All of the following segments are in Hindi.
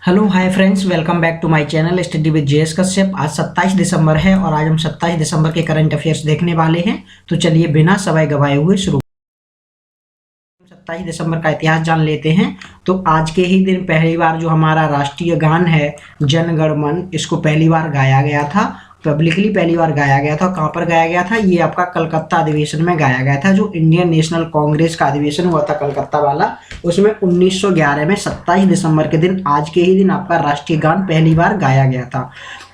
Hello hi friends, welcome back to my channel study with JS Kashyap. आज 27 दिसंबर है और आज हम 27 दिसंबर के करंट अफेयर्स देखने वाले हैं। तो चलिए बिना समय गवाए हुए शुरू 27 दिसंबर का इतिहास जान लेते हैं। तो आज के ही दिन पहली बार जो हमारा राष्ट्रीय गान है जन गण मन, इसको पहली बार गाया गया था, पब्लिकली पहली बार गाया गया था। कहाँ पर गाया गया था? ये आपका कलकत्ता अधिवेशन में गाया गया था, जो इंडियन नेशनल कांग्रेस का अधिवेशन हुआ था कलकत्ता वाला, उसमें 1911 में 27 दिसंबर के दिन आज के ही दिन आपका राष्ट्रीय गान पहली बार गाया गया था।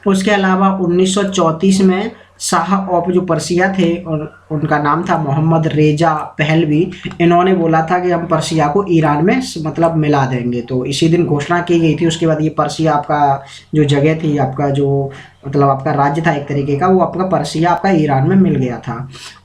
उसके अलावा 1934 में शाह ऑफ जो पर्सिया थे और उनका नाम था मोहम्मद रेजा पहलवी, इन्होंने बोला था कि हम पर्सिया को ईरान में मतलब मिला देंगे। तो इसी दिन घोषणा की गई थी। उसके बाद ये पर्सिया आपका जो जगह थी, आपका जो मतलब आपका राज्य था एक तरीके का, वो आपका पर्सिया आपका ईरान में मिल गया था।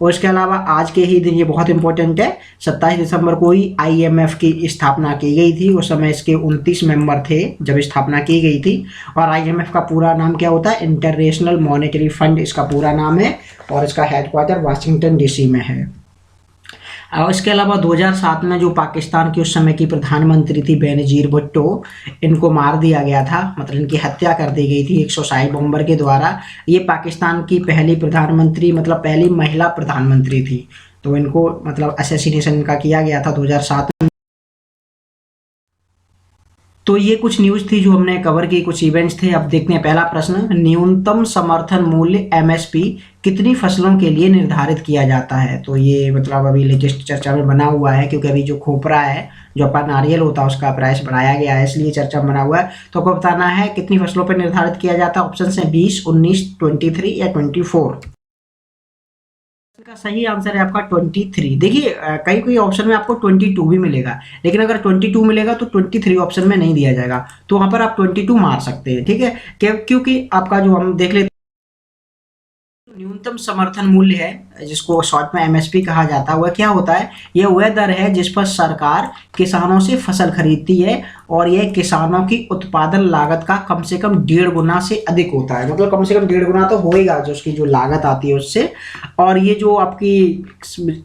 और इसके अलावा आज के ही दिन ये बहुत इंपॉर्टेंट है, 27 दिसंबर को ही आईएमएफ की स्थापना की गई थी। उस समय इसके 29 मेंबर थे जब स्थापना की गई थी। और आईएमएफ का पूरा नाम क्या होता है? इंटरनेशनल मॉनेटरी फंड इसका पूरा नाम है और इसका हेडक्वार्टर वाशिंगटन डीसी में है। और इसके अलावा 2007 में जो पाकिस्तान की उस समय की प्रधानमंत्री थी बेनजीर भुट्टो, इनको मार दिया गया था, मतलब इनकी हत्या कर दी गई थी 100 बॉम्बर के द्वारा। ये पाकिस्तान की पहली प्रधानमंत्री, मतलब पहली महिला प्रधानमंत्री थी। तो इनको मतलब असैसिनेशन इनका किया गया था 2007 में। तो ये कुछ न्यूज़ थी जो हमने कवर की, कुछ इवेंट्स थे। अब देखते हैं पहला प्रश्न, न्यूनतम समर्थन मूल्य एमएसपी कितनी फसलों के लिए निर्धारित किया जाता है? तो ये मतलब अभी लेटेस्ट चर्चा में बना हुआ है, क्योंकि अभी जो खोपरा है, जो अपना नारियल होता है, उसका प्राइस बढ़ाया गया है, इसलिए चर्चा में बना हुआ है। तो आपको बताना है कितनी फसलों पर निर्धारित किया जाता है। ऑप्शन है 20, 19, 23 या 24। इसका सही आंसर है आपका 23। देखिए कई कोई ऑप्शन में आपको 22 भी मिलेगा, लेकिन अगर 22 मिलेगा तो 23 ऑप्शन में नहीं दिया जाएगा, तो वहां पर आप 22 मार सकते हैं। ठीक है, क्योंकि आपका जो हम देख लेते न्यूनतम समर्थन मूल्य है, जिसको शॉर्ट में एमएसपी कहा जाता है, वह क्या होता है? यह वह दर है जिस पर सरकार किसानों से फसल खरीदती है और यह किसानों की उत्पादन लागत का कम से कम 1.5 गुना से अधिक होता है। मतलब कम से कम 1.5 गुना तो होएगा जो उसकी जो लागत आती है उससे। और ये जो आपकी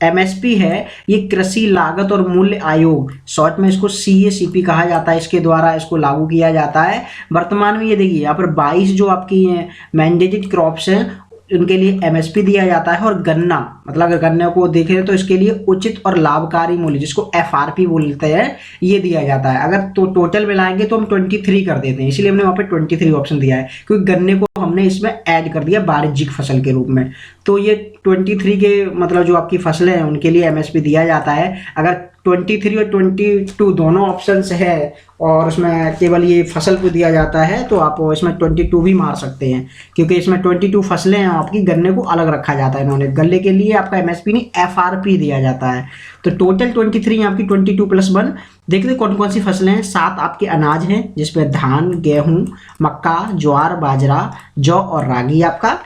एमएसपी है, ये कृषि लागत और मूल्य आयोग, शॉर्ट में इसको सीएसीपी कहा जाता है, इसके द्वारा इसको लागू किया जाता है। वर्तमान में ये देखिए यहाँ पर 22 जो आपकी मैंडेटेड क्रॉप्स हैं उनके लिए एमएसपी दिया जाता है। और गन्ना, मतलब अगर गन्ने को देखें तो इसके लिए उचित और लाभकारी मूल्य, जिसको एफआरपी बोलते हैं, ये दिया जाता है। अगर तो टोटल मिलाएंगे तो हम 23 कर देते हैं, इसलिए हमने वहाँ पे 23 ऑप्शन दिया है, क्योंकि गन्ने को हमने इसमें ऐड कर दिया वाणिज्यिक फसल के रूप में। तो ये 23 के मतलब जो आपकी फसलें हैं उनके लिए एमएसपी दिया जाता है। अगर 23 और 22 दोनों ऑप्शंस है और उसमें केवल ये फसल को दिया जाता है, तो आप इसमें 22 भी मार सकते हैं, क्योंकि इसमें 22 फसलें हैं आपकी, गन्ने को अलग रखा जाता है। इन्होंने गन्ने के लिए आपका एमएसपी नहीं एफआरपी दिया जाता है। तो टोटल 23 आपकी 22+1। देखते कौन कौन सी फसलें हैं। 7 आपके अनाज हैं, जिसमें धान, गेहूं, मक्का, ज्वार, बाजरा, जौ और रागी आपका।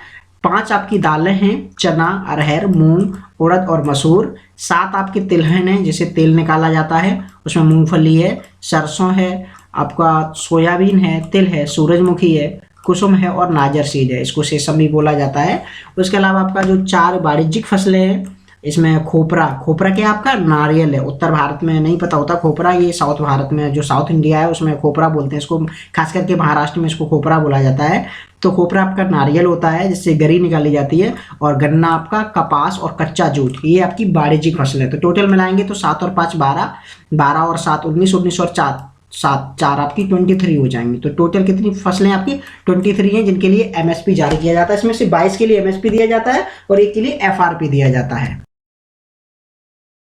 5 आपकी दालें हैं, चना, अरहर, मूंग, उड़द और मसूर। 7 आपके तिलहन हैं, जिसे तेल निकाला जाता है, उसमें मूंगफली है, सरसों है, आपका सोयाबीन है, तिल है, सूरजमुखी है, कुसुम है और नाजर सीड है, इसको सेसम भी बोला जाता है। उसके अलावा आपका जो 4 वाणिज्यिक फसलें हैं, इसमें खोपरा, खोपरा क्या आपका नारियल है। उत्तर भारत में नहीं पता होता खोपरा, ये साउथ भारत में, जो साउथ इंडिया है उसमें खोपरा बोलते हैं इसको, खास करके महाराष्ट्र में इसको खोपरा बोला जाता है। तो खोपरा आपका नारियल होता है, जिससे गरी निकाली जाती है। और गन्ना आपका, कपास और कच्चा जूट, ये आपकी वाणिज्यिक फसल है। तो टोटल मिलाएंगे तो 7 और 5 12, 12 और 7 19, 19 और 4 आपकी 23 हो जाएंगी। तो टोटल कितनी फसलें आपकी 23 हैं, जिनके लिए एमएसपी जारी किया जाता है। इसमें से 22 के लिए एमएसपी दिया जाता है और एक के लिए एफआरपी दिया जाता है।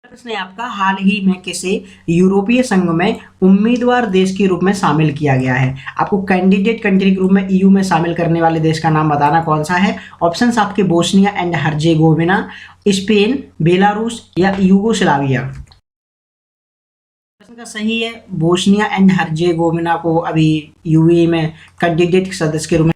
इसने आपका हाल ही में किसे यूरोपीय संघ में उम्मीदवार देश के रूप में शामिल किया गया है? आपको कैंडिडेट कंट्री के रूप में ईयू में शामिल करने वाले देश का नाम बताना कौन सा है। ऑप्शंस आपके Bosnia and Herzegovina, Spain, Belarus या यूगोस्लाविया। प्रश्न का सही है बोस्निया एंड हर्जेगोविना को अभी यूए में कैंडिडेट सदस्य के रूप में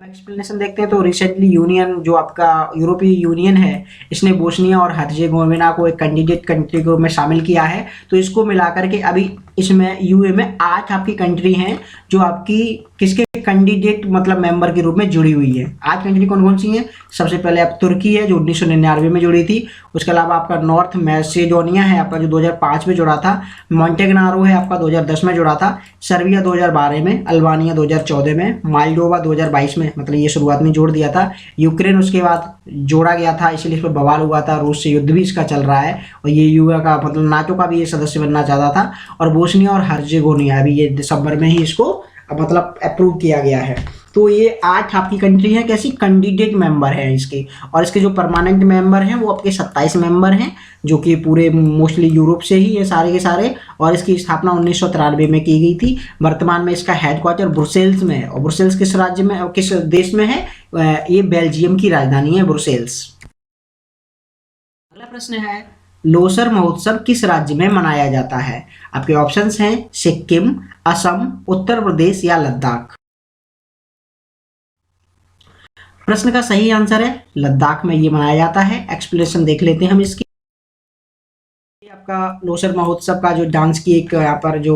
एक्सप्लेनेशन देखते हैं तो रिसेंटली यूनियन जो आपका यूरोपीय यूनियन है, इसने बोस्निया और हर्जेगोविना को एक कैंडिडेट कंट्री के रूप में शामिल किया है। तो इसको मिलाकर के अभी इसमें यूए में 8 आपकी कंट्री हैं जो आपकी किसके कैंडिडेट मतलब मेंबर के रूप में जुड़ी हुई है। 8 कंट्री कौन कौन सी हैं? सबसे पहले आप तुर्की है जो 1999 में जुड़ी थी। उसके अलावा आपका नॉर्थ मैसेडोनिया है आपका जो 2005 में जुड़ा था। मॉन्टेग्नारो है आपका 2010 में जुड़ा था। सर्बिया 2012 में, अल्बानिया 2014 में, मालडोवा 2022 में, मतलब ये शुरुआत में जोड़ दिया था। यूक्रेन उसके बाद जोड़ा गया था, इसलिए इस पर बवाल हुआ था, रूस से युद्ध भी इसका चल रहा है और ये यूए का मतलब नाटो का भी ये सदस्य बनना चाहता था। और बोस्निया और हर्जेगोविना अभी ये दिसंबर में ही इसको मतलब अप्रूव किया गया है। तो ये 8 आपकी कंट्री है कैसी कैंडिडेट मेंबर है इसके, और इसके जो परमानेंट मेंबर हैं वो आपके 27 मेंबर हैं जो कि पूरे मोस्टली यूरोप से ही ये सारे के सारे। और इसकी स्थापना 1993 में की गई थी। वर्तमान में इसका हेडक्वार्टर ब्रुसेल्स में है। और ब्रुसेल्स किस राज्य में और किस देश में है? ये बेल्जियम की राजधानी है ब्रुसेल्स। अगला प्रश्न है लोसर महोत्सव किस राज्य में मनाया जाता है? आपके ऑप्शंस हैं सिक्किम, असम, उत्तर प्रदेश या लद्दाख। प्रश्न का सही आंसर है लद्दाख में ये मनाया जाता है। एक्सप्लेनेशन देख लेते हैं हम इसकी। आपका लोसर महोत्सव का जो डांस की एक यहाँ पर जो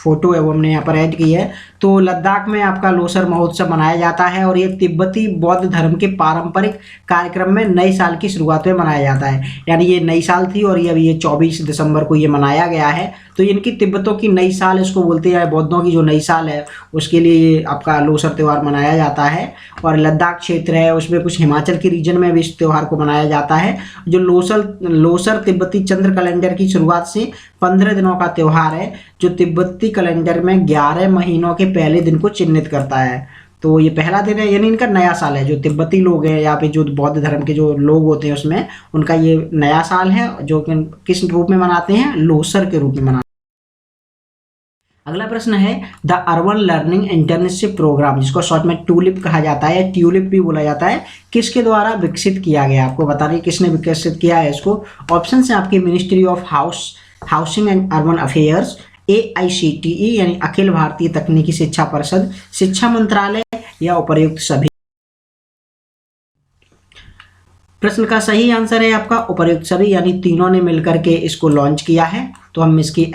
फोटो है वो हमने यहाँ पर ऐड की है। तो लद्दाख में आपका लोसर महोत्सव मनाया जाता है और ये तिब्बती बौद्ध धर्म के पारंपरिक कार्यक्रम में नए साल की शुरुआत में मनाया जाता है। यानी ये नई साल थी और ये अभी ये 24 दिसंबर को ये मनाया गया है। तो इनकी तिब्बतों की नई साल इसको बोलते हैं, बौद्धों की जो नई साल है उसके लिए ये आपका लोसर त्यौहार मनाया जाता है। और लद्दाख क्षेत्र है उसमें कुछ हिमाचल के रीजन में भी इस त्यौहार को मनाया जाता है। जो लोसर तिब्बती चंद्र कैलेंडर की शुरुआत से 15 दिनों का त्यौहार है जो तिब्बती कैलेंडर में 11 महीनों के पहले दिन को चिन्हित करता है। तो ये पहला दिन है यानी इनका नया साल है। जो तिब्बती लोग हैं या फिर जो बौद्ध धर्म के जो लोग होते हैं उसमें उनका ये नया साल है जो कि किस रूप में मनाते हैं? लोसर के रूप में मनाते हैं। अगला प्रश्न है the urban learning internship programme जिसको शॉर्ट में टूलिप कहा जाता है, ट्यूलिप भी बोला जाता है, किसके द्वारा विकसित किया गया? आपको बताइए किसने विकसित किया है इसको। ऑप्शन है आपकी ministry of housing and urban affairs, AICTE यानी अखिल भारतीय तकनीकी शिक्षा परिषद, शिक्षा मंत्रालय या उपर्युक्त सभी। प्रश्न का सही आंसर है आपका उपर्युक्त सभी, यानी तीनों ने मिलकर के इसको लॉन्च किया है। तो हम इसकी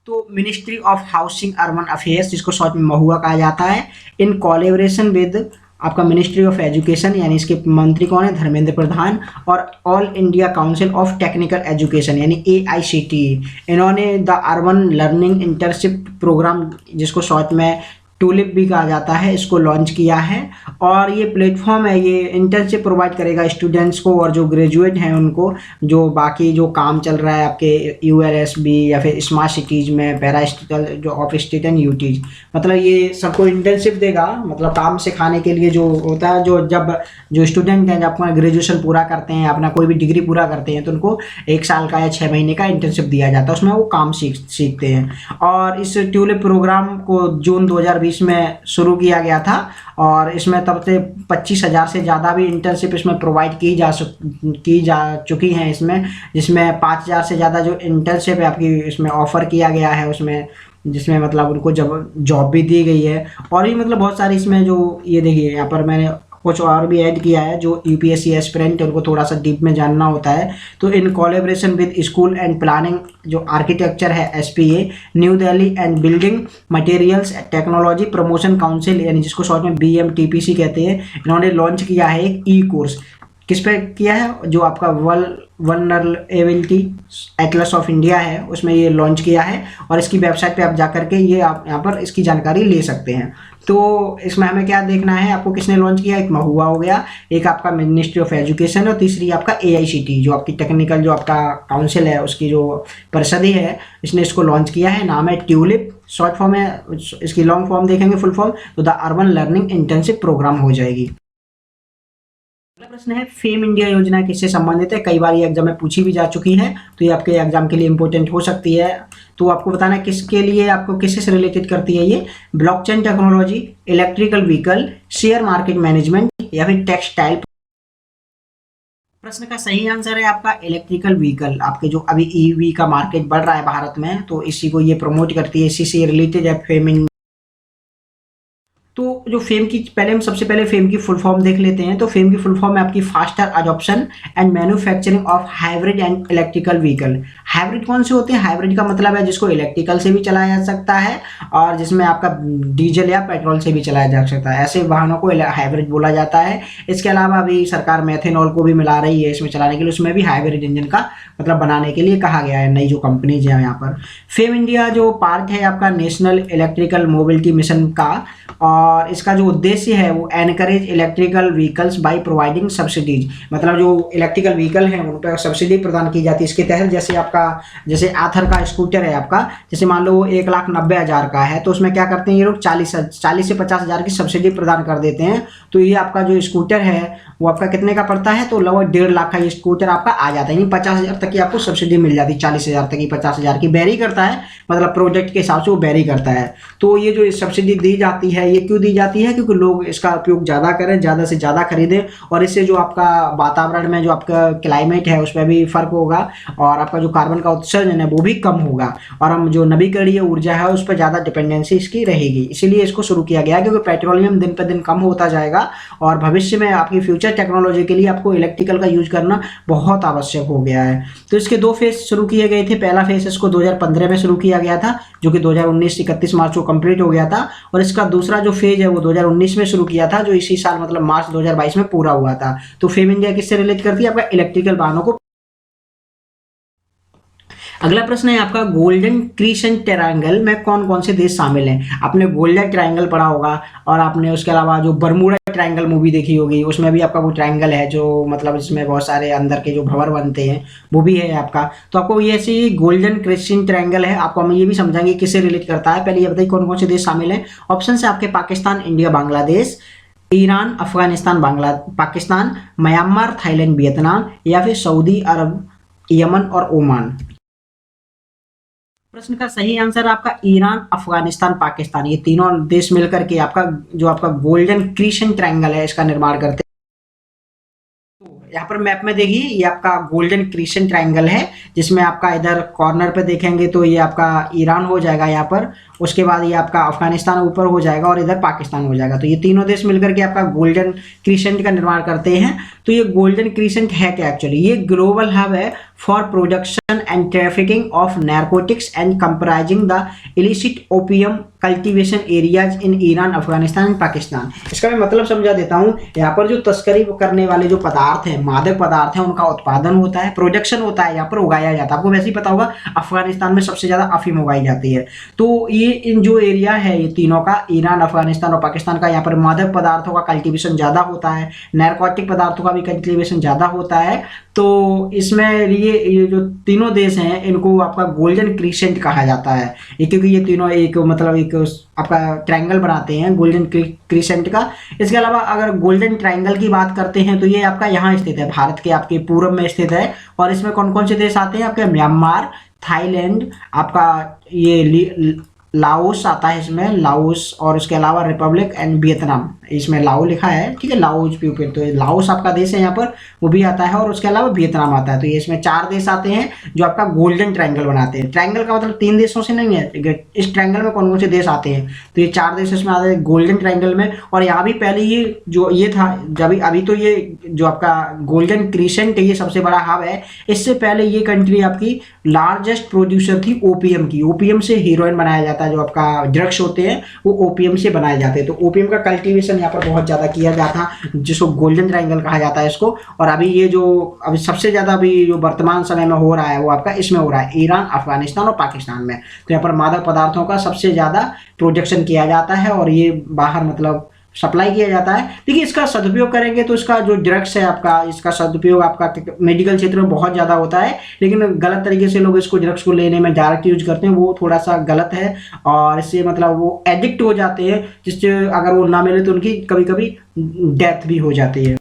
तो ministry of housing urban affairs जिसको शॉर्ट में महुआ कहा जाता है, इन कोलैबोरेशन विद आपका मिनिस्ट्री ऑफ एजुकेशन यानी इसके मंत्री कौन है? धर्मेंद्र प्रधान, और all India council of technical education यानी AICTE, इन्होंने the urban learning internship programme जिसको शॉर्ट में टूलिप भी कहा जाता है इसको लॉन्च किया है। और ये प्लेटफॉर्म है, ये इंटर्नशिप प्रोवाइड करेगा स्टूडेंट्स को और जो ग्रेजुएट हैं उनको, जो बाकी जो काम चल रहा है आपके ULSB या फिर स्मार्ट सिटीज़ में, पैरा स्टेट जो ऑफ स्टेट एंड यूटीज, मतलब ये सबको इंटर्नशिप देगा, मतलब काम सिखाने के लिए जो होता है। जब जो स्टूडेंट हैं जब अपना ग्रेजुएशन पूरा करते हैं, अपना कोई भी डिग्री पूरा करते हैं तो उनको 1 साल का या 6 महीने का इंटर्नशिप दिया जाता है, उसमें वो काम सीखते हैं। और इस ट्यूलिप प्रोग्राम को जून 2020 में शुरू किया गया था और इसमें तब से 25,000 से ज़्यादा भी इंटर्नशिप इसमें प्रोवाइड की जा चुकी हैं इसमें, जिसमें 5,000 से ज़्यादा जो इंटर्नशिप है आपकी इसमें ऑफर किया गया है उसमें, जिसमें मतलब उनको जॉब भी दी गई है। और ये मतलब बहुत सारी इसमें जो ये देखिए यहाँ पर मैंने कुछ और भी ऐड किया है जो UPSC एस्पिरेंट उनको थोड़ा सा डीप में जानना होता है। तो इन collaboration with school and planning जो आर्किटेक्चर है SPA, new Delhi and building materials technology promotion council यानी जिसको शॉर्ट में BMTPC कहते हैं, इन्होंने लॉन्च किया है एक कोर्स। किस पे किया है? जो आपका वल्नरेबिलिटी एटलस ऑफ इंडिया है उसमें ये लॉन्च किया है और इसकी वेबसाइट पे आप जाकर के ये आप यहाँ पर इसकी जानकारी ले सकते हैं। तो इसमें हमें क्या देखना है आपको, किसने लॉन्च किया? एक महुआ हो गया, एक आपका मिनिस्ट्री ऑफ एजुकेशन और तीसरी आपका AICTE जो आपकी टेक्निकल जो आपका काउंसिल है उसकी जो परिषद है इसने इसको लॉन्च किया है। नाम है ट्यूलिप, शॉर्ट फॉर्म है, इसकी लॉन्ग फॉर्म देखेंगे फुल फॉर्म तो the urban learning internship programme हो जाएगी। अगला प्रश्न है फेम इंडिया योजना किससे संबंधित है? कई बार ये एग्जाम में पूछी भी जा चुकी है तो ये आपके एग्जाम के लिए इंपॉर्टेंट हो सकती है। तो आपको बताना है किसके लिए, आपको किससे से रिलेटेड करती है ये? Blockchain technology, electrical vehicle, share market management या फिर टेक्सटाइल। प्रश्न का सही आंसर है आपका इलेक्ट्रिकल व्हीकल। आपके जो अभी EV का मार्केट बढ़ रहा है भारत में तो इसी को ये प्रमोट करती है, इसी से रिलेटेड है फेम। तो जो फेम की, पहले हम सबसे पहले फेम की फुल फॉर्म देख लेते हैं। तो फेम की फुल फॉर्म है आपकी faster adoption and manufacturing of hybrid and electrical vehicle. Hybrid कौन से होते हैं? हाइब्रिड का मतलब है जिसको इलेक्ट्रिकल से भी चलाया जा सकता है और जिसमें आपका डीजल या पेट्रोल से भी चलाया जा सकता है, ऐसे वाहनों को हाइब्रिड बोला जाता है। इसके अलावा अभी सरकार मेथेनॉल को भी मिला रही है इसमें चलाने के लिए, उसमें भी हाइब्रिड इंजन का मतलब बनाने के लिए कहा गया है नई जो कंपनीज है यहाँ पर। फेम इंडिया जो पार्ट है आपका नेशनल इलेक्ट्रिकल मोबिलिटी मिशन का, और इसका जो उद्देश्य है वो encourage electrical vehicles by providing subsidies, मतलब जो इलेक्ट्रिकल व्हीकल हैं उन पर सब्सिडी प्रदान की जाती है इसके तहत। जैसे आपका, जैसे आथर का स्कूटर है आपका, जैसे मान लो 1,90,000 का है, तो उसमें क्या करते हैं ये लोग 40 से 50,000 की सब्सिडी प्रदान कर देते हैं। तो ये आपका जो स्कूटर है वो आपका कितने का पड़ता है? तो लगभग 1.5 लाख का ये स्कूटर आपका आ जाता है, 50,000 तक की आपको सब्सिडी मिल जाती है, 40,000 तक की, 50,000 की, बैरी करता है, मतलब प्रोजेक्ट के हिसाब से वो बैरी करता है। तो ये जो सब्सिडी दी जाती है ये क्यों दी जाती है? क्योंकि लोग इसका उपयोग ज़्यादा करें, ज़्यादा से ज़्यादा खरीदें, और इससे जो आपका वातावरण में जो आपका क्लाइमेट है उस पर भी फर्क होगा और आपका जो कार्बन का उत्सर्जन है वो भी कम होगा, और हम जो नवीकरणीय ऊर्जा है उस पर ज़्यादा डिपेंडेंसी इसकी रहेगी। इसीलिए इसको शुरू किया गया, क्योंकि पेट्रोलियम दिन पर दिन कम होता जाएगा और भविष्य में आपकी फ्यूचर टेक्नोलॉजी के लिए आपको इलेक्ट्रिकल का यूज करना बहुत आवश्यक हो गया है। तो इसके 2 फेज शुरू किए गए थे। पहला फेज इसको 2015 में शुरू किया गया था, जो कि 2019 31 मार्च को कंप्लीट हो गया था, और इसका दूसरा जो फेज है वो 2019 में शुरू किया था, जो इसी साल मतलब मार्च 2022 में पूरा हुआ था। तो फेम इंडिया किससे रिलेट करती है? आपका इलेक्ट्रिकल वाहनों को। अगला प्रश्न है आपका गोल्डन क्रिसेंट ट्रायंगल में कौन कौन से देश शामिल हैं? आपने गोल्डन ट्रायंगल पढ़ा होगा, और आपने उसके अलावा जो बरमूडा ट्रायंगल मूवी देखी होगी, उसमें भी आपका वो ट्रायंगल है जो मतलब इसमें बहुत सारे अंदर के जो भंवर बनते हैं वो भी है आपका। तो आपको ये ऐसे गोल्डन क्रिसेंट ट्रायंगल है, आपको हम ये भी समझाएंगे किससे रिलेट करता है। पहले ये बताइए कौन कौन से देश शामिल हैं। ऑप्शन है आपके Pakistan, India, Bangladesh, Iran, Afghanistan, Pakistan, Myanmar, Thailand, Vietnam, या फिर सऊदी अरब, यमन और ओमान। प्रश्न का सही आंसर आपका ईरान, अफगानिस्तान, पाकिस्तान, ये तीनों देश मिलकर के आपका जो आपका गोल्डन क्रिसेंट ट्रायंगल है इसका निर्माण करते हैं। यहाँ पर मैप में देखिए ये आपका गोल्डन क्रिसेंट ट्रायंगल है, जिसमें आपका इधर कॉर्नर पे देखेंगे तो ये आपका ईरान हो जाएगा यहाँ पर, उसके बाद ये आपका अफगानिस्तान ऊपर हो जाएगा और इधर पाकिस्तान हो जाएगा। तो ये तीनों देश मिलकर के आपका गोल्डन क्रिसेंट का निर्माण करते हैं। तो ये गोल्डन क्रिसेंट है क्या एक्चुअली? ये ग्लोबल हब है for production and trafficking of narcotics and comprising the illicit opium cultivation areas in Iran, Afghanistan and Pakistan. इसका मैं मतलब समझा देता हूँ। यहाँ पर जो तस्करी करने वाले जो पदार्थ हैं, मादक पदार्थ हैं, उनका उत्पादन होता है, प्रोडक्शन होता है, यहाँ पर उगाया जाता है। आपको वैसे ही पता होगा अफगानिस्तान में सबसे ज्यादा अफीम उगाई जाती है। तो ये इन जो एरिया है ये तीनों का, ईरान, अफगानिस्तान और पाकिस्तान का, यहाँ पर मादक पदार्थों का कल्टीवेशन ज्यादा होता है, नारकोटिक पदार्थों का भी कल्टीवेशन ज्यादा होता है। तो इसमें ये जो तीनों देश हैं इनको आपका गोल्डन क्रिसेंट कहा जाता है, क्योंकि ये तीनों एक मतलब एक आपका ट्रायंगल बनाते हैं गोल्डन क्रिसेंट का। इसके अलावा अगर गोल्डन ट्रायंगल की बात करते हैं तो ये आपका यहाँ स्थित है, भारत के आपके पूर्व में स्थित है, और इसमें कौन कौन से देश आते हैं आपके? म्यांमार, थाईलैंड, आपका ये लाओस आता है इसमें, लाओस, और उसके अलावा रिपब्लिक एंड वियतनाम, इसमें लाओ लिखा है, ठीक है, लाओस प्यूपिल, तो लाओस आपका देश है यहाँ पर, वो भी आता है, और उसके अलावा वियतनाम आता है। तो ये इसमें 4 देश आते हैं जो आपका गोल्डन ट्रायंगल बनाते हैं। ट्रायंगल का मतलब 3 देशों से नहीं है, इस ट्रायंगल में कौन कौन से देश आते हैं? तो ये 4 देश इसमें आते हैं गोल्डन ट्रायंगल में। और यहाँ भी पहले ये जो ये था, जब अभी तो ये जो आपका गोल्डन क्रिसेंट ये सबसे बड़ा हब है, इससे पहले ये कंट्री आपकी लार्जेस्ट प्रोड्यूसर थी ओपीएम की। ओपीएम से हीरोइन बनाया जाता है, जो आपका ड्रग्स होते हैं वो ओपीएम से बनाए जाते हैं। तो ओपीएम का कल्टीवेशन यहाँ पर बहुत ज्यादा किया जाता, जिसको गोल्डन ट्रायंगल कहा जाता है इसको। और अभी ये जो अभी सबसे ज्यादा अभी जो वर्तमान समय में हो रहा है वो आपका इसमें हो रहा है, ईरान, अफगानिस्तान और पाकिस्तान में। तो यहाँ पर मादक पदार्थों का सबसे ज्यादा प्रोडक्शन किया जाता है और ये बाहर मतलब सप्लाई किया जाता है। देखिए इसका सदुपयोग करेंगे तो इसका जो ड्रग्स है आपका, इसका सदुपयोग आपका मेडिकल क्षेत्र में बहुत ज़्यादा होता है, लेकिन गलत तरीके से लोग इसको ड्रग्स को लेने में डायरेक्ट यूज करते हैं, वो थोड़ा सा गलत है और इससे मतलब वो एडिक्ट हो जाते हैं, जिससे अगर वो ना मिले तो उनकी कभी कभी डेथ भी हो जाती है।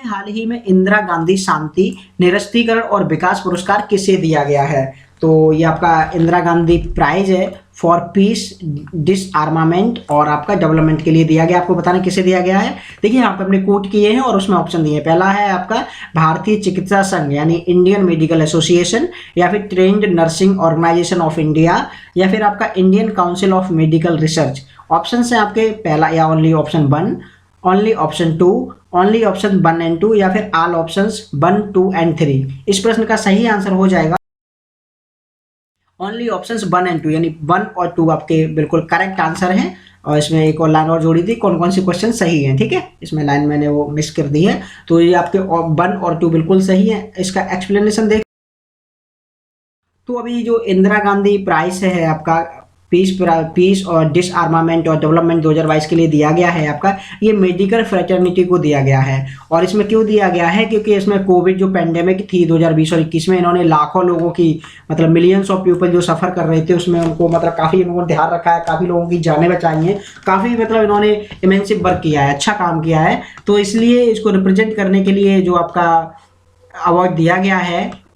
हाल ही में इंदिरा गांधी शांति, निरस्त्रीकरण और विकास पुरस्कार किसे दिया गया है? तो ये आपका इंदिरा गांधी प्राइज है फॉर पीस, डिसआर्मामेंट और आपका डेवलपमेंट के लिए दिया गया। आपको बताना किसे दिया गया है। देखिए यहाँ पे अपने कोट किए हैं और उसमें ऑप्शन दिए हैं। पहला है आपका भारतीय चिकित्सा संघ यानी इंडियन मेडिकल एसोसिएशन, या फिर trained nursing organisation of India, या फिर आपका Indian council of medical research, option है आपके पहला या only option 1, only option 2, only option 1 and 2 या फिर ऑल ऑप्शंस 1, 2 एंड 3। इस प्रश्न का सही आंसर हो जाएगा ओनली ऑप्शंस 1 एंड 2, यानी 1 और 2 आपके बिल्कुल करेक्ट आंसर हैं। और इसमें एक और लाइन और जोड़ी थी, कौन कौन से क्वेश्चन सही हैं, ठीक है, इसमें लाइन मैंने वो मिस कर दी है। तो ये आपके 1 और 2 बिल्कुल सही है। इसका एक्सप्लेनेशन देख, तो अभी जो इंदिरा गांधी प्राइज है आपका पीस और डिसआर्मामेंट और डेवलपमेंट 2022 के लिए दिया गया है आपका, ये मेडिकल फ्रेटर्निटी को दिया गया है। और इसमें क्यों दिया गया है, क्योंकि इसमें कोविड जो पेंडेमिक थी 2020 और 21 में, इन्होंने लाखों लोगों की मतलब मिलियंस ऑफ पीपल जो सफ़र कर रहे थे उसमें उनको मतलब काफ़ी इन्होंने ध्यान रखा है, काफ़ी लोगों की जानें बचाई हैं, काफ़ी मतलब इन्होंने इमेंसिव वर्क किया है, अच्छा काम किया है। तो इसलिए इसको रिप्रेजेंट करने के लिए जो आपका अवार्ड दिया गया है,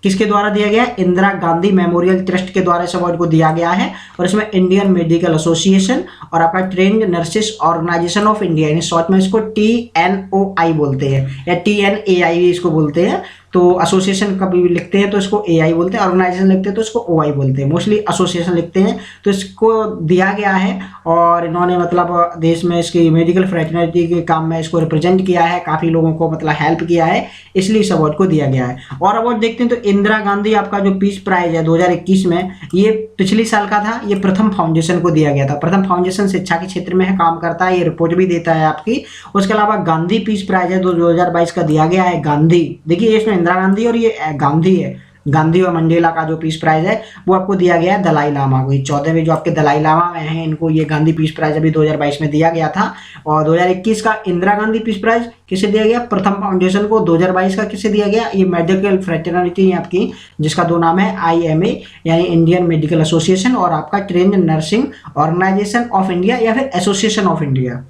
किसके द्वारा दिया गया है, इंदिरा गांधी मेमोरियल ट्रस्ट के द्वारा इस अवार्ड को दिया गया है। और इसमें इंडियन मेडिकल एसोसिएशन और आपका trained nurses organisation of India, यानी शॉर्ट में इसको TNOI बोलते हैं या TNAI भी इसको बोलते हैं। तो एसोसिएशन कभी भी लिखते हैं तो इसको AI बोलते हैं, ऑर्गेनाइजेशन लिखते हैं तो इसको OI बोलते हैं, मोस्टली एसोसिएशन लिखते हैं। तो इसको दिया गया है और इन्होंने मतलब देश में इसकी मेडिकल फ्रेटर्निटी के काम में इसको रिप्रेजेंट किया है, काफ़ी लोगों को मतलब हेल्प किया है, इसलिए इस अवार्ड को दिया गया है। और अवार्ड देखते हैं तो इंदिरा गांधी आपका जो पीस प्राइज है 2021 में, ये पिछले साल का था, ये प्रथम फाउंडेशन को दिया गया था। प्रथम फाउंडेशन शिक्षा के क्षेत्र में काम करता है, ये रिपोर्ट भी देता है आपकी। उसके अलावा गांधी पीस प्राइज है 2022 का दिया गया है गांधी, देखिए इसमें इंदिरा गांधी और ये गांधी है, गांधी और मंडेला का जो पीस प्राइज है वो आपको दिया गया है दलाई लामा को। 14वें जो आपके दलाई लामा में हैं, इनको ये गांधी पीस प्राइज अभी 2022 में दिया गया था। और 2021 का इंदिरा गांधी पीस प्राइज किसे दिया गया, प्रथम फाउंडेशन को। 2022 का किसे दिया गया, ये मेडिकल फ्रेटर्निटी आपकी, जिसका दो नाम है IMA यानी इंडियन मेडिकल एसोसिएशन और आपका trained nursing organisation of India या फिर एसोसिएशन ऑफ इंडिया।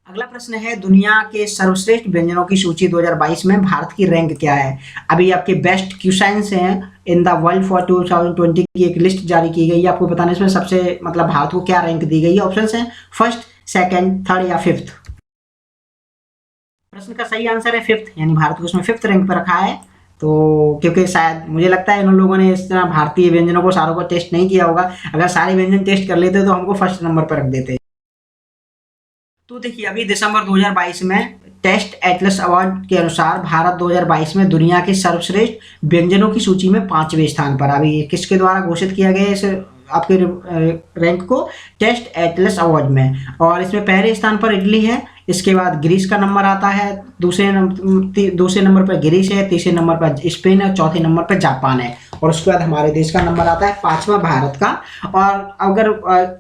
अगला प्रश्न है, दुनिया के सर्वश्रेष्ठ व्यंजनों की सूची 2022 में भारत की रैंक क्या है। अभी आपके बेस्ट क्यूसाइंस हैं इन द वर्ल्ड फॉर 2020 की एक लिस्ट जारी की गई है, आपको बताना इसमें सबसे मतलब भारत को क्या रैंक दी गई है। ऑप्शन हैं फर्स्ट, सेकंड, थर्ड या फिफ्थ। प्रश्न का सही आंसर है फिफ्थ, यानी भारत को उसमें फिफ्थ रैंक पर रखा है। तो क्योंकि शायद मुझे लगता है इन लोगों ने इस तरह भारतीय व्यंजनों को सारों को टेस्ट नहीं किया होगा, अगर सारे व्यंजन टेस्ट कर लेते तो हमको फर्स्ट नंबर पर रख देते। तो देखिए अभी दिसंबर 2022 में टेस्ट एटलस अवार्ड के अनुसार भारत 2022 में दुनिया के सर्वश्रेष्ठ व्यंजनों की सूची में 5वें स्थान पर। अभी किसके द्वारा घोषित किया गया है इस आपके रैंक को, टेस्ट एटलस अवार्ड में। और इसमें पहले स्थान पर इटली है, इसके बाद ग्रीस का नंबर आता है, दूसरे नंबर पर ग्रीस है, तीसरे नंबर पर स्पेन है, चौथे नंबर पर जापान है और उसके बाद हमारे देश का नंबर आता है 5वां भारत का। और अगर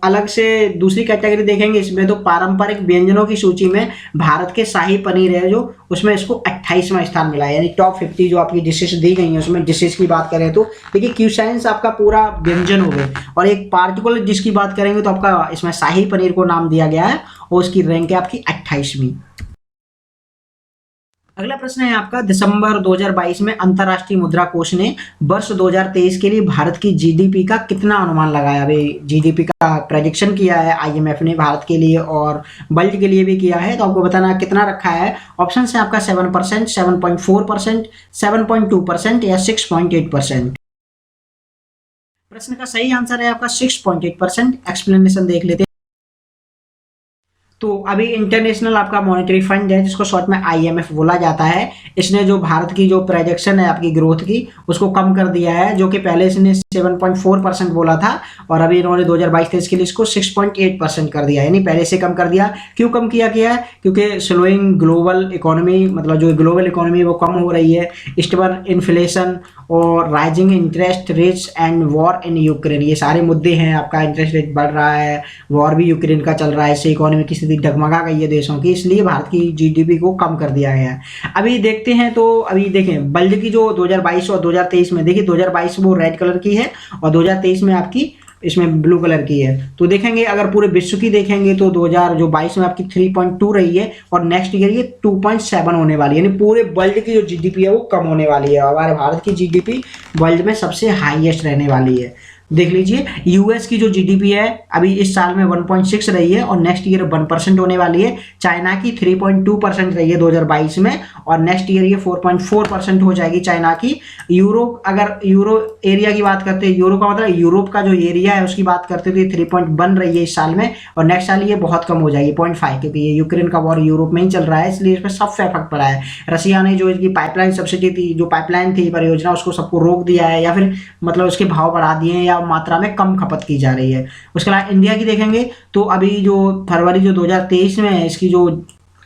अलग से दूसरी कैटेगरी देखेंगे इसमें तो पारंपरिक व्यंजनों की सूची में भारत के शाही पनीर है जो उसमें इसको 28वां स्थान मिला है, यानी टॉप 50 जो आपकी डिशेज दी गई हैं उसमें डिशेज की बात करें तो देखिए क्यूसाइंस आपका पूरा व्यंजन हो गए और एक पार्टिकुलर डिश की बात करेंगे तो आपका इसमें शाही पनीर को नाम दिया गया है और उसकी रैंक है आपकी 28वीं। अगला प्रश्न है आपका, दिसंबर 2022 में अंतर्राष्ट्रीय मुद्रा कोष ने वर्ष 2023 के लिए भारत की GDP का कितना अनुमान लगाया। अभी GDP का प्रेडिक्शन किया है IMF ने भारत के लिए और वर्ल्ड के लिए भी किया है, तो आपको बताना कितना रखा है। ऑप्शन है आपका 7%, 7.4%, 7.2% या 6.8%। प्रश्न का सही आंसर है आपका 6.8%। एक्सप्लेनेशन देख लेते हैं। तो अभी इंटरनेशनल आपका मॉनेटरी फंड है जिसको शॉर्ट में IMF बोला जाता है, इसने जो भारत की जो प्रोजेक्शन है आपकी ग्रोथ की उसको कम कर दिया है, जो कि पहले इसने 7.4% बोला था और अभी इन्होंने 2022-23 के लिए इसको 6.8% कर दिया, यानी पहले से कम कर दिया। क्यों कम किया गया है, क्योंकि स्लोइंग ग्लोबल इकोनॉमी, मतलब जो ग्लोबल इकोनॉमी है वो कम हो रही है, स्टेबल इन्फ्लेशन और rising interest rates and war in Ukraine, ये सारे मुद्दे हैं। आपका इंटरेस्ट रेट बढ़ रहा है, वॉर भी यूक्रेन का चल रहा है, इससे इकोनॉमी की स्थिति डगमगा गई है देशों की, इसलिए भारत की GDP को कम कर दिया गया है। अभी देखते हैं, तो अभी देखें वर्ल्ड की जो 2022 और 2023 में, देखिए 2022 वो रेड कलर की है और 2023 में आपकी इसमें ब्लू कलर की है। तो देखेंगे अगर पूरे विश्व की देखेंगे तो 2022 में आपकी 3.2 रही है और नेक्स्ट ईयर ये 2.7 होने वाली है, यानी पूरे वर्ल्ड की जो GDP है वो कम होने वाली है। हमारे भारत की GDP वर्ल्ड में सबसे हाईएस्ट रहने वाली है। देख लीजिए, यूएस की जो जीडीपी है अभी इस साल में 1.6 रही है और नेक्स्ट ईयर 1% होने वाली है। चाइना की 3.2% रही है 2022 में और नेक्स्ट ईयर ये 4.4% हो जाएगी चाइना की। यूरोप, अगर यूरो एरिया की बात करते हैं, यूरो का मतलब यूरोप का जो एरिया है उसकी बात करते थे, 3.1 रही है इस साल में और नेक्स्ट साल ये बहुत कम हो जाएगी 0.5, क्योंकि ये यूक्रेन का वॉर यूरोप में ही चल रहा है, इसलिए इसमें सब इफेक्ट पड़ा है। रसिया ने जो इसकी पाइपलाइन सब्सिडी थी, जो पाइपलाइन थी परियोजना, उसको सबको रोक दिया है या फिर मतलब उसके भाव बढ़ा दिए हैं या मात्रा में कम खपत की जा रही है। उसके अलावा इंडिया की देखेंगे तो अभी जो फरवरी जो 2023 में है इसकी जो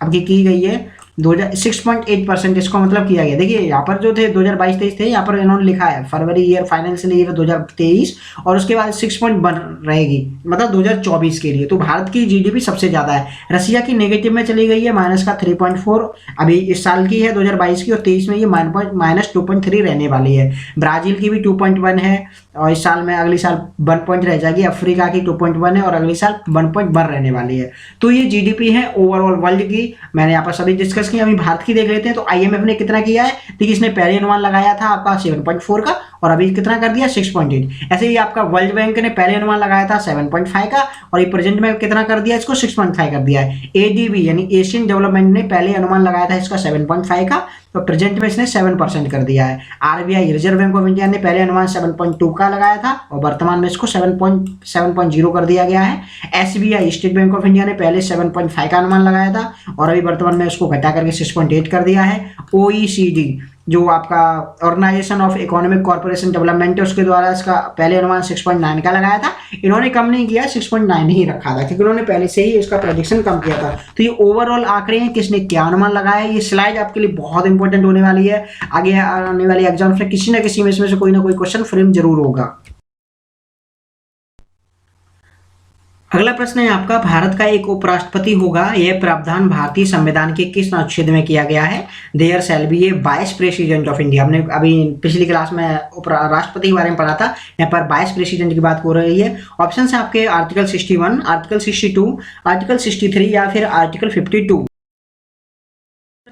अभी की गई है 6.8% इसको मतलब किया गया। देखिए यहाँ पर जो थे 2022-23 थे, यहाँ पर इन्होंने लिखा है फरवरी ईयर फाइनेंशियल ईयर 2023 और उसके बाद 6.1 रहेगी मतलब 2024 के लिए। तो भारत की जीडीपी सबसे ज्यादा है। रसिया की नेगेटिव में चली गई है, माइनस का 3.4 अभी इस साल की है 2022 की और 23 में ये -2.3 रहने वाली है। ब्राजील की भी 2.1 है और इस साल में अगली साल 1 पॉइंट रह जाएगी। अफ्रीका की 2.1 है और अगली साल 1.1 रहने वाली है। तो ये जीडीपी है ओवरऑल वर्ल्ड की, मैंने यहाँ पर सभी डिस्कस किया। अभी भारत की देख लेते हैं तो आईएमएफ ने कितना किया है। देखिए इसने पहले अनुमान लगाया था आपका 7.4 का और अभी कितना कर दिया 6.8। ऐसे ही आपका वर्ल्ड बैंक ने पहले अनुमान लगाया था 7.5 का और ये प्रेजेंट में कितना कर दिया, इसको 6.5 कर दिया है। एडीबी यानी एशियन डेवलपमेंट ने पहले अनुमान लगाया था इसका 7.5 का तो प्रेजेंट में इसने 7% कर दिया है। RBI reserve bank of India ने पहले अनुमान 7.2 का लगाया था और वर्तमान में इसको 7.0 कर दिया गया है। SBI state bank of India ने पहले 7.5 का अनुमान लगाया था और अभी वर्तमान में इसको घटा करके 6.8 कर दिया है। ओईसीडी जो आपका organisation of economic corporation development है उसके द्वारा इसका पहले अनुमान 6.9 का लगाया था, इन्होंने कम नहीं किया, 6.9 ही रखा था क्योंकि उन्होंने पहले से ही इसका प्रेडिक्शन कम किया था। तो ये ओवरऑल आंकड़े हैं, किसने क्या अनुमान लगाया है। ये स्लाइड आपके लिए बहुत इंपॉर्टेंट होने वाली है, आगे आने वाली एग्जाम्स में किसी न किसी में इसमें से कोई ना कोई क्वेश्चन फ्रेम जरूर होगा। अगला प्रश्न है आपका, भारत का एक उपराष्ट्रपति होगा, यह प्रावधान भारतीय संविधान के किस अनुच्छेद में किया गया है। There shall be a vice president of India. हमने अभी पिछली क्लास में राष्ट्रपति के बारे में पढ़ा था, यहाँ पर वाइस प्रेसिडेंट की बात हो रही है। ऑप्शन है आपके आर्टिकल 61, आर्टिकल 62, आर्टिकल 63 या फिर आर्टिकल 52।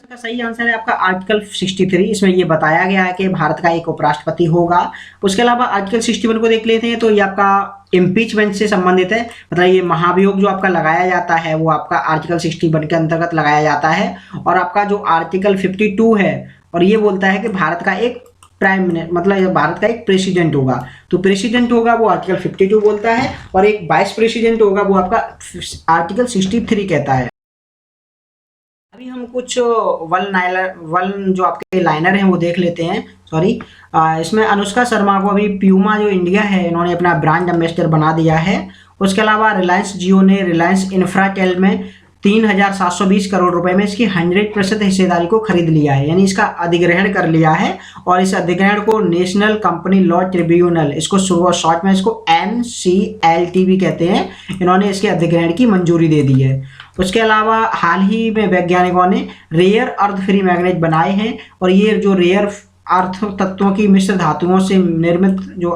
का सही आंसर है आपका आर्टिकल 63। इसमें ये बताया गया है कि भारत का एक उपराष्ट्रपति होगा। उसके अलावा आर्टिकल 61 को देख लेते हैं तो ये आपका इम्पीचमेंट से संबंधित है, मतलब ये महाभियोग जो आपका लगाया जाता है वो आपका आर्टिकल 61 के अंतर्गत लगाया जाता है। और आपका जो आर्टिकल 52 है और ये बोलता है कि भारत का एक प्राइम मिनिस्टर मतलब भारत का एक प्रेसिडेंट होगा, तो प्रेसिडेंट होगा वो आर्टिकल 52 बोलता है और एक वाइस प्रेसिडेंट होगा वो आपका आर्टिकल 63 कहता है। अभी हम कुछ वन जो आपके लाइनर हैं वो देख लेते हैं। सॉरी, इसमें अनुष्का शर्मा को अभी प्यूमा जो इंडिया है इन्होंने अपना ब्रांड एम्बेसडर बना दिया है। उसके अलावा रिलायंस जियो ने रिलायंस इंफ्राटेल में 3,720 करोड़ रुपए में इसकी 100% हिस्सेदारी को खरीद लिया है, यानी इसका अधिग्रहण कर लिया है। और इस अधिग्रहण को नेशनल कंपनी लॉ ट्रिब्यूनल, इसको शॉर्ट में इसको NCLT भी कहते हैं, इन्होंने इसके अधिग्रहण की मंजूरी दे दी है। उसके अलावा हाल ही में वैज्ञानिकों ने रेयर अर्थ फ्री मैग्नेट बनाए हैं और ये जो रेयर अर्थ तत्वों की मिश्र धातुओं से निर्मित जो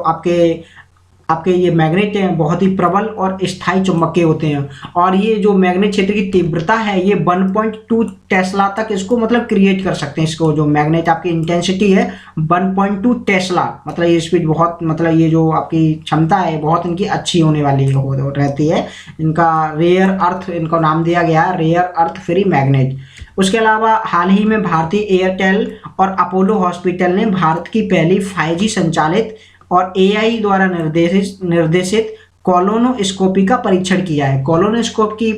आपके ये मैग्नेट हैं बहुत ही प्रबल और स्थायी चुंबकीय होते हैं। और ये जो मैग्नेट क्षेत्र की तीव्रता है ये 1.2 टेस्ला तक इसको मतलब क्रिएट कर सकते हैं। इसको जो मैग्नेट आपकी इंटेंसिटी है 1.2 टेस्ला, मतलब ये स्पीड बहुत, मतलब ये जो आपकी क्षमता है बहुत इनकी अच्छी होने वाली रहती है। इनका रेयर अर्थ, इनको नाम दिया गया है रेयर अर्थ फ्री मैग्नेट। उसके अलावा हाल ही में भारतीय एयरटेल और अपोलो हॉस्पिटल ने भारत की पहली 5G संचालित और AI द्वारा निर्देशित कोलोनोस्कोपी का परीक्षण किया है। कोलोनोस्कोपी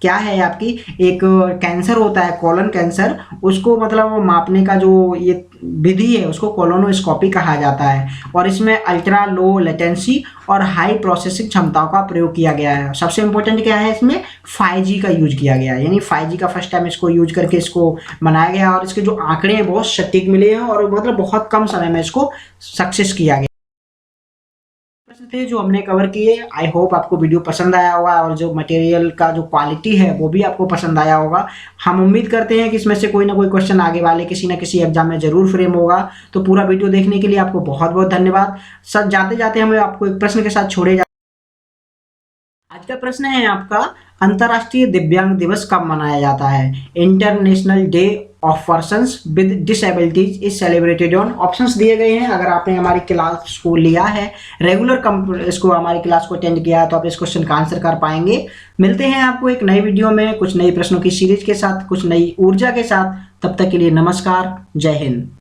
क्या है, आपकी एक कैंसर होता है कोलन कैंसर, उसको मतलब मापने का जो ये विधि है उसको कोलोनोस्कोपी कहा जाता है। और इसमें अल्ट्रा लो लेटेंसी और हाई प्रोसेसिंग क्षमताओं का प्रयोग किया गया है। सबसे इंपॉर्टेंट क्या है, इसमें 5G का यूज किया गया है, यानी 5G का फर्स्ट टाइम इसको यूज करके इसको बनाया गया और इसके जो आंकड़े हैं बहुत सटीक मिले हैं और मतलब बहुत कम समय में इसको सक्सेस किया गया थे जो हमने कवर किए। आई होप आपको वीडियो पसंद आया होगा और जो मटेरियल का जो क्वालिटी है वो भी आपको पसंद आया होगा। हम उम्मीद करते हैं कि इसमें से कोई ना कोई क्वेश्चन आगे वाले किसी न किसी एग्जाम में जरूर फ्रेम होगा। तो पूरा वीडियो देखने के लिए आपको बहुत बहुत धन्यवाद। सर जाते जाते हमें आपको एक प्रश्न के साथ छोड़े जा। आज का प्रश्न है आपका, अंतर्राष्ट्रीय दिव्यांग दिवस कब मनाया जाता है। International day of persons with disabilities is celebrated on. Options दिए गए हैं। अगर आपने हमारी क्लास को लिया है, रेगुलर इसको हमारी क्लास को अटेंड किया है, तो आप इस क्वेश्चन का आंसर कर पाएंगे। मिलते हैं आपको एक नई वीडियो में कुछ नई प्रश्नों की सीरीज के साथ, कुछ नई ऊर्जा के साथ। तब तक के लिए नमस्कार, जय हिंद।